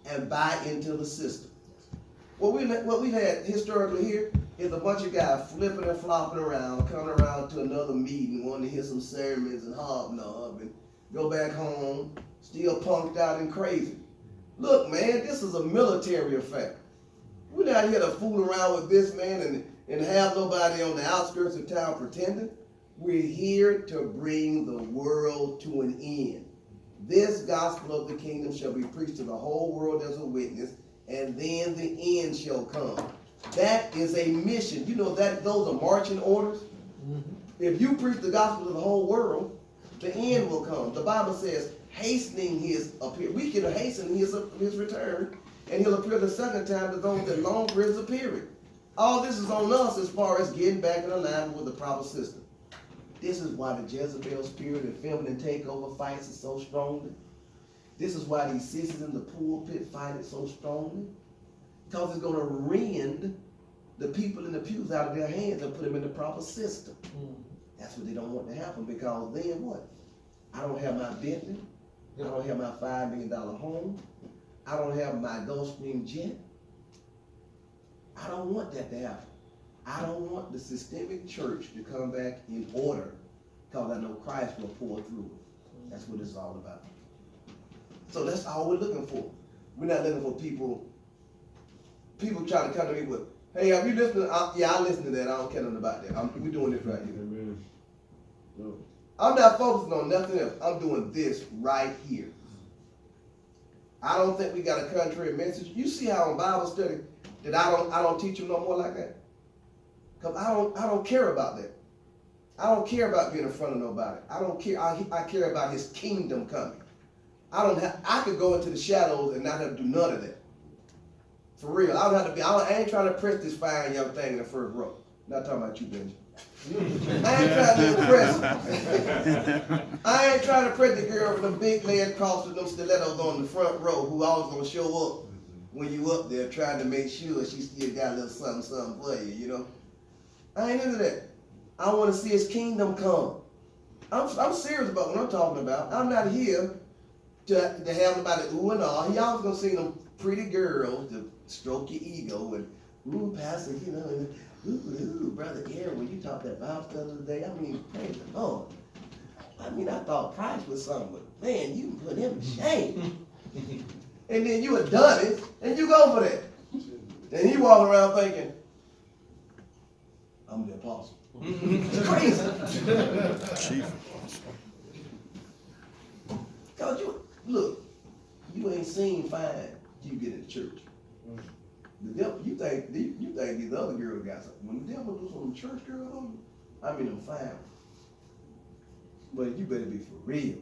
and buy into the system. What we've had historically here, It's a bunch of guys flipping and flopping around, coming around to another meeting, wanting to hear some sermons and hobnob and go back home, still punked out and crazy. Look, man, this is a military affair. We're not here to fool around with this, man, and have nobody on the outskirts of town pretending. We're here to bring the world to an end. This gospel of the kingdom shall be preached to the whole world as a witness, and then the end shall come. That is a mission. You know that those are marching orders. If you preach the gospel to the whole world, the end will come. The Bible says, hastening his appear. We can hasten his return, and he'll appear the second time to those that long for his appearing. All this is on us as far as getting back in alignment with the proper system. This is why the Jezebel spirit and feminine takeover fights it so strongly. This is why these sisters in the pulpit fight it so strongly. Because it's going to rend the people in the pews out of their hands and put them in the proper system. That's what they don't want to happen, because then what? I don't have my Bentley. I don't have my $5 million home. I don't have my Gulfstream jet. I don't want that to happen. I don't want the systemic church to come back in order, because I know Christ will pour through it. That's what it's all about. So that's all we're looking for. We're not looking for people trying to come to me with, hey, have you listened? Yeah, I listen to that. I don't care nothing about that. We're doing this right here. Amen. No. I'm not focusing on nothing else. I'm doing this right here. I don't think we got a contrary message. You see how in Bible study that I don't teach you no more like that? Because I don't care about that. I don't care about being in front of nobody. I don't care. I care about his kingdom coming. I could go into the shadows and not have to do none of that. For real. I ain't trying to press this fine young thing in the first row. Not talking about you, Benji. I ain't trying to impress. I ain't trying to press the girl with them big legs crossed with them stilettos on the front row who always gonna show up when you up there trying to make sure she still got a little something for you, you know? I ain't into that. I want to see his kingdom come. I'm serious about what I'm talking about. I'm not here to have nobody ooh and ah. He always gonna see them pretty girls to stroke your ego and ooh, pastor, you know, and ooh, brother Aaron, when you taught that Bible study today, I mean, praise the Lord. I mean, I thought Christ was something, but man, you can put him to shame. And then you had done it, and you go for that. And he walking around thinking, I'm the apostle. It's crazy. Chief. Cause you ain't seen fine till you get in the church. The devil, you think these other girls got something. When the devil do some church girls on you, I mean them fine. But you better be for real.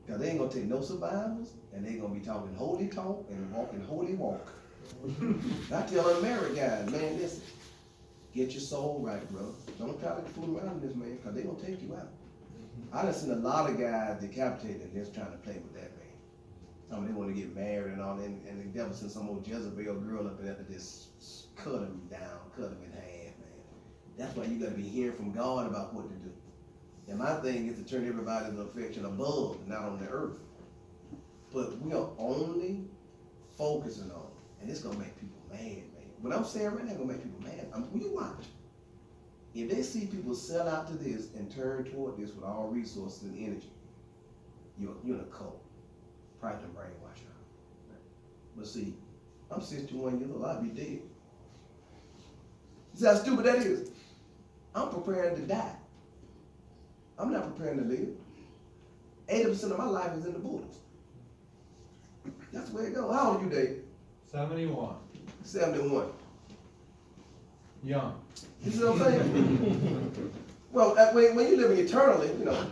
Cause they ain't gonna take no survivors, and they gonna be talking holy talk and walking holy walk. I tell unmarried guys, man, listen, get your soul right, bro. Don't try to fool around with this man, cause they gonna take you out. I done seen a lot of guys decapitated and just trying to play with that man. I mean, they want to get married and all that, and the devil sent some old Jezebel girl up in there to just cut him down, cut him in half, man. That's why you gotta be hearing from God about what to do. And my thing is to turn everybody's affection above, not on the earth. But we are only focusing on, and it's gonna make people mad, man. What I'm saying right now gonna make people mad. When you watch, if they see people sell out to this and turn toward this with all resources and energy, you're in a cult. Probably done brainwash out. But see, I'm 61 years old, I'll be dead. See how stupid that is? I'm preparing to die. I'm not preparing to live. 80% of my life is in the books. That's the way it goes. How old are you, Dave? 71. 71. Young. You see what I'm saying? Well, when you're living eternally, you know,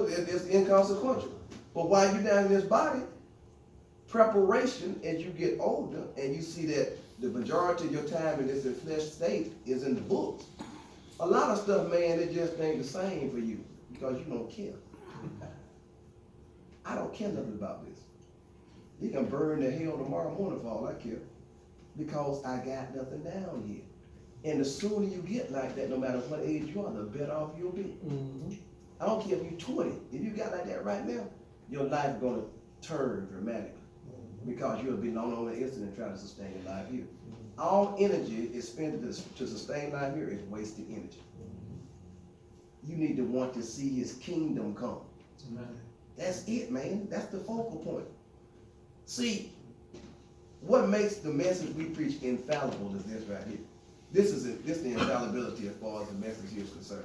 it's inconsequential. But while you're down in this body, preparation as you get older and you see that the majority of your time in this flesh state is in the books. A lot of stuff, man, it just ain't the same for you because you don't care. I don't care nothing about this. You can burn to hell tomorrow morning for all I care because I got nothing down here. And the sooner you get like that, no matter what age you are, the better off you'll be. Mm-hmm. I don't care if you're 20. If you got like that right now, your life is going to turn dramatically because you'll be no longer instant and trying to sustain your life here. all energy is spent to sustain life here is wasted energy. You need to want to see his kingdom come. That's it, man. That's the focal point. See, what makes the message we preach infallible is this right here. This is the infallibility as far as the message here is concerned.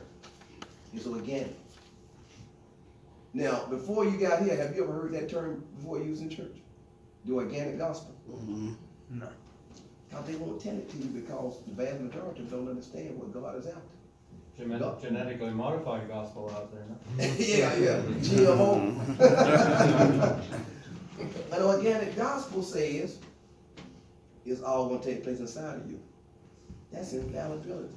It's organic. Now, before you got here, have you ever heard that term before used in church? The organic gospel? No. Because they won't tell it to you because the vast majority don't understand what God is after. Genetically modified gospel out there, no? Yeah, GMO. An organic gospel says it's all gonna take place inside of you. That's infallibility.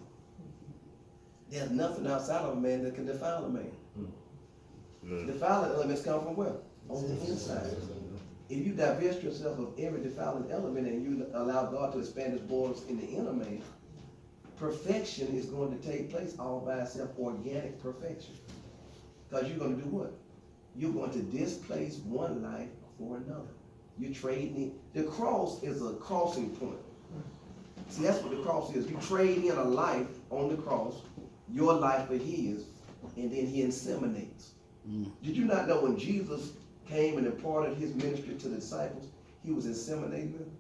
There's nothing outside of a man that can defile a man. Defiling elements come from where? On the inside. If you divest yourself of every defiling element and you allow God to expand his borders in the inner man, perfection is going to take place all by itself, organic perfection. Because you're going to do what? You're going to displace one life for another. You're trading it. The cross is a crossing point. See, that's what the cross is. You trade in a life on the cross, your life for his, and then he inseminates. Did you not know when Jesus came and imparted his ministry to the disciples, he was inseminating them?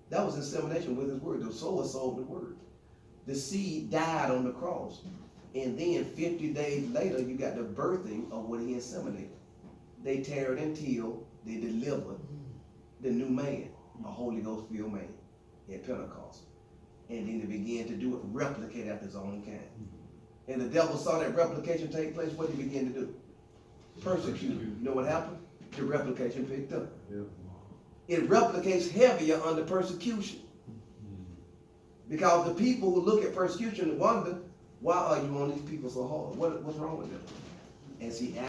That was insemination with his word. The sower sowed the word. The seed died on the cross. And then 50 days later, you got the birthing of what he inseminated. They tarried until they delivered the new man, a Holy Ghost filled man at Pentecost. And then they began to do it, replicate after his own kind. And the devil saw that replication take place. What did he begin to do? Persecute. You know what happened? The replication picked up. Yeah. It replicates heavier under persecution. Because the people who look at persecution wonder, why are you on these people so hard? What's wrong with them? And see,